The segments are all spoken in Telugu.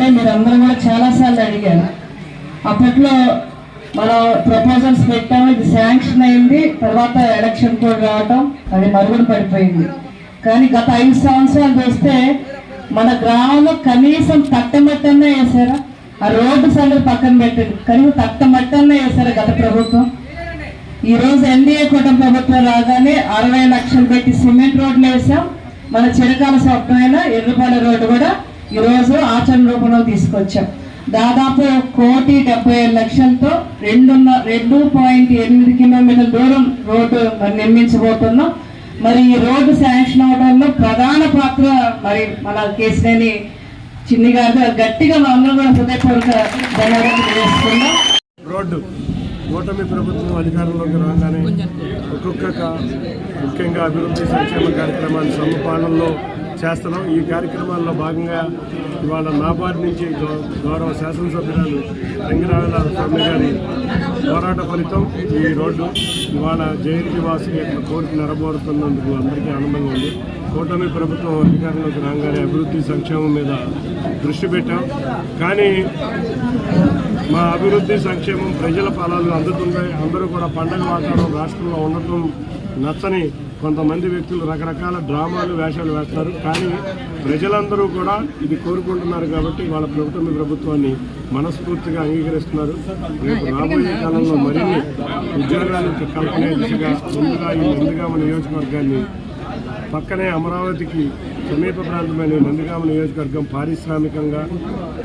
ఇప్పుడే మీరు అందరూ కూడా చాలాసార్లు అడిగారు. అప్పట్లో మనం ప్రపోజల్స్ పెట్టాము, ఇది శాంక్షన్ అయింది, తర్వాత ఎలక్షన్ కోడ్ రావటం అది మరుగున పడిపోయింది. కానీ గత 5 సంవత్సరాలు చూస్తే మన గ్రామంలో కనీసం తట్టమట్టన్నా వేసారా? ఆ రోడ్డు సంగతి పక్కన పెట్టండి, కనీసం తట్టమట్టన్నా వేసారా గత ప్రభుత్వం? ఈరోజు ఎన్డీఏ కూటమి ప్రభుత్వం రాగానే 60 లక్షలు పెట్టి సిమెంట్ రోడ్లు వేసాం. మన చిరకాల స్వప్నమైన ఎర్రపాలెం రోడ్డు కూడా ఈరోజు ఆచరణ రూపంలో తీసుకొచ్చాం. దాదాపు 1,75,00,000తో 2.8 కిలోమీటర్ల దూరం రోడ్డు నిర్మించబోతున్నాం. మరి ఈ రోడ్డు శాంక్షన్ అవడంలో ప్రధాన పాత్ర మరి మన కేసినేని చిన్ని గారు, గట్టిగా మనందరం కూడా హృదయపూర్వక ధన్యవాదాలు తెలియజేస్తున్నాం. రోడ్డు కూటమి ప్రభుత్వం అధికారంలోకి రాగానే ఒక్కొక్క ముఖ్యంగా అభివృద్ధి సంక్షేమ కార్యక్రమాన్ని సమపాలనలో చేస్తున్నాం. ఈ కార్యక్రమాల్లో భాగంగా ఇవాళ నాబార్డు నుంచి గౌరవ శాసనసభ్యురాలు రంగిరాజుల స్వామి గారి పోరాట ఫలితం ఈ రోడ్డు ఇవాళ జయంతి వాసి యొక్క కోరిక నెరవేరుతున్నందుకు అందరికీ ఆనందంగా ఉంది. కూటమి ప్రభుత్వం అధికారంలోకి రాగానే అభివృద్ధి సంక్షేమం మీద దృష్టి పెట్టాం. కానీ మా అభివృద్ధి సంక్షేమం ప్రజల ఫలాలు అందుతున్నాయి. అందరూ కూడా పండగ వాతావరణం రాష్ట్రంలో ఉండటం నచ్చని కొంతమంది వ్యక్తులు రకరకాల డ్రామాలు వేషాలు వేస్తారు. కానీ ప్రజలందరూ కూడా ఇది కోరుకుంటున్నారు కాబట్టి వాళ్ళ ప్రభుత్వాన్ని మనస్ఫూర్తిగా అంగీకరిస్తున్నారు. రేపు రాబోయే కాలంలో మరిన్ని ఉద్యోగాలకు కల్పనే దిశగా ముందుగా మన నియోజకవర్గాన్ని పక్కనే అమరావతికి సమీప ప్రాంతమైన నందిగామ నియోజకవర్గం పారిశ్రామికంగా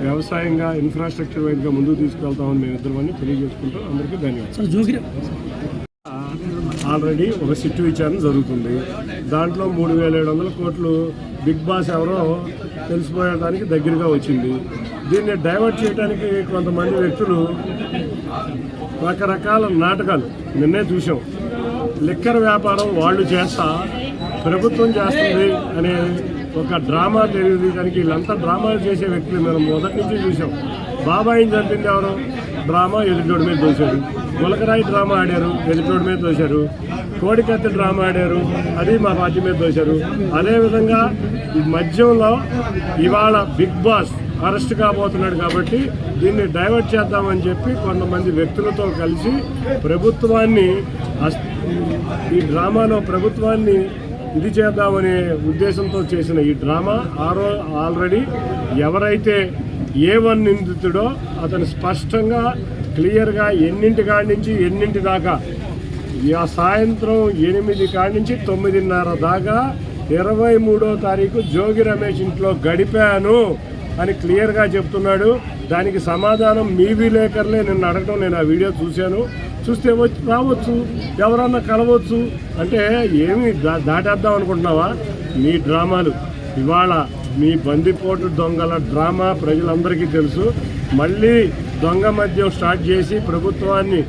వ్యవసాయంగా ఇన్ఫ్రాస్ట్రక్చర్ వైద్యుగా ముందుకు తీసుకెళ్తామని మేము ఇద్దరమని తెలియజేసుకుంటూ అందరికీ ధన్యవాదాలు. ఆల్రెడీ ఒక సిట్టు విచారణ జరుగుతుంది. దాంట్లో 3,700 కోట్లు బిగ్ బాస్ ఎవరో తెలిసిపోయడానికి దగ్గరగా వచ్చింది. దీన్ని డైవర్ట్ చేయడానికి కొంతమంది వ్యక్తులు రకరకాల నాటకాలు నిన్నే చూసాం. లిక్కర్ వ్యాపారం వాళ్ళు చేస్తా ప్రభుత్వం చేస్తుంది అనే ఒక డ్రామా తెలియదు. దానికి వీళ్ళంతా డ్రామాలు చేసే వ్యక్తులు మనం మొదటి నుంచి చూసాం. బాబాయిని చంపింది ఎవరు? డ్రామా ఎదుటోడి మీద దోశారు. గులకరాయి డ్రామా ఆడారు, ఎదుటోడి మీద దోశారు. కోడికత్తి డ్రామా ఆడారు, అది మా పార్టీ మీద దోశారు. అదేవిధంగా ఈ మధ్యంలో ఇవాళ బిగ్ బాస్ అరెస్ట్ కాబోతున్నాడు కాబట్టి దీన్ని డైవర్ట్ చేద్దామని చెప్పి కొంతమంది వ్యక్తులతో కలిసి ప్రభుత్వాన్ని ఈ డ్రామాలో ప్రభుత్వాన్ని ఇది చేద్దామనే ఉద్దేశంతో చేసిన ఈ డ్రామా ఆల్రెడీ ఎవరైతే A1 నిందితుడో అతను స్పష్టంగా క్లియర్గా ఎన్నింటి కాడి నుంచి ఎన్నింటి దాకా సాయంత్రం 8 కాడి నుంచి 9:30 దాకా 23వ తారీఖు జోగి రమేష్ ఇంట్లో గడిపాను అని క్లియర్గా చెప్తున్నాడు. దానికి సమాధానం మీ విలేకరులే నిన్ను అడగడం నేను ఆ వీడియో చూశాను. చూస్తే వచ్చి రావచ్చు, ఎవరన్నా కలవచ్చు అంటే ఏమి దాటేద్దాం అనుకుంటున్నావా? మీ డ్రామాలు ఇవాళ మీ బందిపోటు దొంగల డ్రామా ప్రజలందరికీ తెలుసు. మళ్ళీ దొంగ మద్యం స్టార్ట్ చేసి ప్రభుత్వాన్ని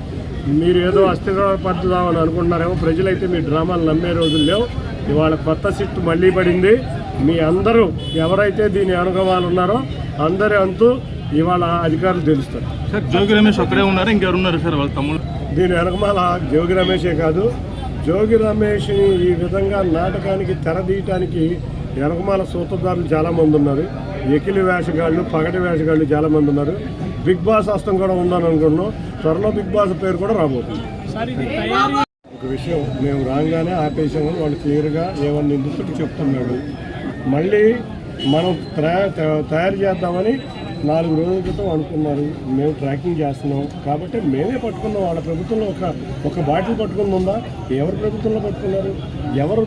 మీరు ఏదో అస్థిరపడుతుందామని అనుకుంటున్నారేమో. ప్రజలైతే మీ డ్రామాలు నమ్మే రోజులు లేవు. ఇవాళ కొత్త సిట్టు మళ్ళీ పడింది. మీ అందరూ ఎవరైతే దీని అనుభవాలు ఉన్నారో అందరి అంతూ ఇవాళ అధికారులు తెలుస్తారు. సార్ జోగి రమేష్ ఒక్కడే ఉన్నారు, ఇంకెవరున్నారు సార్ వాళ్ళ తమ్ముడు? దీని వెనకమాల జోగి రమేషే కాదు, జోగి రమేష్ని ఈ విధంగా నాటకానికి తెరదీయటానికి వెనకమాల సూత్రధారులు చాలామంది ఉన్నారు. ఎకిలి వేషగాళ్ళు, పగటి వేషగాళ్ళు చాలామంది ఉన్నారు. బిగ్ బాస్ హస్తం కూడా ఉందని అనుకున్నాం. త్వరలో బిగ్ బాస్ పేరు కూడా రాబోతుంది. ఒక విషయం మేము రాగానే ఆపేసామని వాళ్ళు క్లియర్గా A1 నిందితుడు చెప్తున్నాడు. మళ్ళీ మనం తయారు చేద్దామని 4 రోజుల క్రితం అనుకున్నారు. మేము ట్రాకింగ్ చేస్తున్నాం కాబట్టి మేమే పట్టుకున్నాం. వాళ్ళ ప్రభుత్వంలో ఒక బాటిల్ పట్టుకుని ఉందా? ఎవరి ప్రభుత్వంలో పట్టుకున్నారు? ఎవరు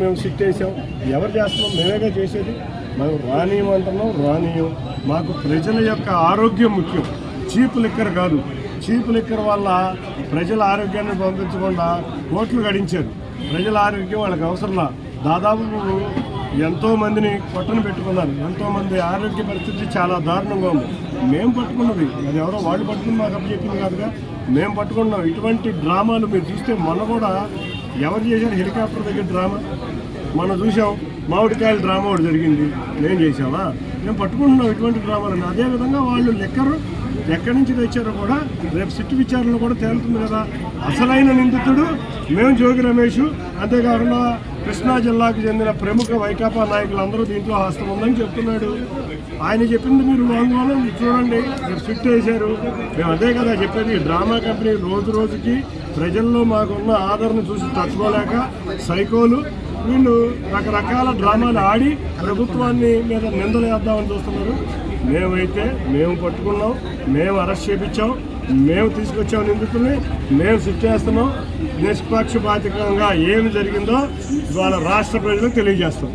మేము సిట్ వేసాం? ఎవరు చేస్తున్నాం? మేమేగా చేసేది. మేము రానీయం అంటున్నాం, రానీయం. మాకు ప్రజల యొక్క ఆరోగ్యం ముఖ్యం, చీప్ లిక్కర్ కాదు. చీప్ లిక్కర్ వల్ల ప్రజల ఆరోగ్యాన్ని పంపించకుండా కోట్లు గడించారు. ప్రజల ఆరోగ్యం వాళ్ళకి అవసరంలా. దాదాపు ఎంతోమందిని కొట్టను పెట్టుకున్నారు. ఎంతోమంది ఆరోగ్య పరిస్థితి చాలా దారుణంగా ఉంది. మేము పట్టుకున్నది అది ఎవరో వాళ్ళు పట్టుకుని మాకు అప్పచెప్పింది కాదుగా, మేము పట్టుకున్నాం. ఇటువంటి డ్రామాలు మీరు చూస్తే మొన్న కూడా ఎవరు చేశారు? హెలికాప్టర్ దగ్గర డ్రామా మనం చూసాం. మామిడికాయల డ్రామా ఒకటి జరిగింది, మేము చేసామా? మేము పట్టుకుంటున్నాం ఇటువంటి డ్రామాలని. అదేవిధంగా వాళ్ళు లెక్కరు ఎక్కడి నుంచి తెచ్చారో కూడా రేపు సిట్టు విచారణలో కూడా తేలుతుంది కదా. అసలైన నిందితుడు మేము జోగి రమేష్, అంతేకాకుండా కృష్ణా జిల్లాకు చెందిన ప్రముఖ వైకాపా నాయకులందరూ దీంట్లో హస్తం ఉందని చెప్తున్నాడు. ఆయన చెప్పింది మీరు వాంగ్మూలం చూడండి, మీరు ఫిట్ వేశారు. మేము అదే కదా చెప్పేది, డ్రామా కంపెనీ రోజు రోజుకి ప్రజల్లో మాకున్న ఆదరణ చూసి తట్టుకోలేక సైకోలు వీళ్ళు రకరకాల డ్రామాలు ఆడి ప్రభుత్వాన్ని మీద నిందలు వేద్దామని చూస్తున్నారు. మేమైతే మేము పట్టుకున్నాం, మేము అరెస్ట్ చేయించాం, మేము తీసుకొచ్చాం నిందితుల్ని, మేము శిక్ష చేస్తున్నాం. నిష్పక్షపాతికంగా ఏమి జరిగిందో ఇవాళ రాష్ట్ర ప్రజలకు తెలియజేస్తాం.